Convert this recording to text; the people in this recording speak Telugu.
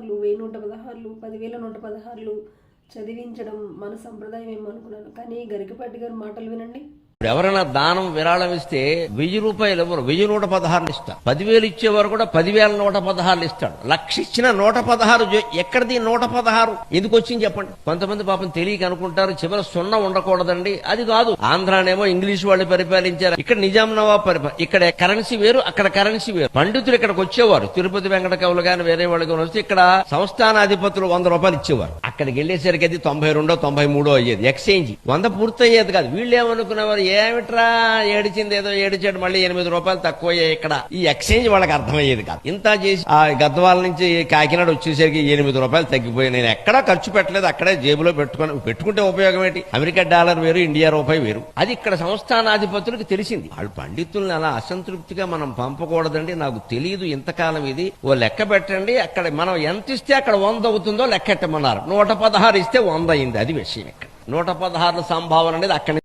116లు, 1116లు, 10,116లు చదివించడం మన సంప్రదాయం ఏమనుకున్నాను. కానీ గరికపాటి గారి మాటలు వినండి. ఎవరైనా దానం విరాళం ఇస్తే 1000 రూపాయలు ఎవరు 1116 ఇస్తారు. 10,000 ఇచ్చేవారు కూడా 10,116 ఇస్తాడు. 1,00,000 ఇచ్చిన 116 ఎక్కడిది 116 ఎందుకు వచ్చింది చెప్పండి. కొంతమంది పాపం తెలియక అనుకుంటారు చివరి 0 ఉండకూడదండి. అది కాదు. ఆంధ్రానేమో ఇంగ్లీష్ వాళ్ళు పరిపాలించారు, ఇక్కడ నిజాం నవాబ్ ఇక్కడ కరెన్సీ వేరు, అక్కడ కరెన్సీ వేరు. పండితులు ఇక్కడికి వచ్చేవారు, తిరుపతి వెంకట కవులు గాని వేరే వాళ్ళు కానీ వస్తే ఇక్కడ సంస్థానాధిపతులు 100 రూపాయలు ఇచ్చేవారు. అక్కడికి వెళ్ళేసరికి అది 92 93 అయ్యేది. ఎక్స్చేంజ్ 100 పూర్తయ్యేది కాదు. వీళ్ళు ఏమనుకునేవారు, ఏమిట్రా ఏడిచింది ఏదో ఏడిచాడు, మళ్ళీ 8 రూపాయలు తక్కువ ఇక్కడ. ఈ ఎక్స్చేంజ్ వాళ్ళకి అర్థమయ్యేది కాదు. ఇంత చేసి ఆ గద్వాల నుంచి కాకినాడ వచ్చేసరికి 8 రూపాయలు తగ్గిపోయి నేను ఎక్కడా ఖర్చు పెట్టలేదు, అక్కడే జేబులో పెట్టుకుంటే ఉపయోగం ఏంటి. అమెరికా డాలర్ వేరు, ఇండియా రూపాయి వేరు. అది ఇక్కడ సంస్థానాధిపతులకు తెలిసింది. వాళ్ళు పండితుల్ని అలా అసంతృప్తిగా మనం పంపకూడదండి, నాకు తెలియదు ఇంతకాలం ఇది, ఓ లెక్క పెట్టండి, అక్కడ మనం ఎంత ఇస్తే అక్కడ 100 అవుతుందో లెక్కెట్టమన్నారు. 116 ఇస్తే 100 అయింది. అది విషయం. ఇక్కడ 116 సంభావన అనేది అక్కడి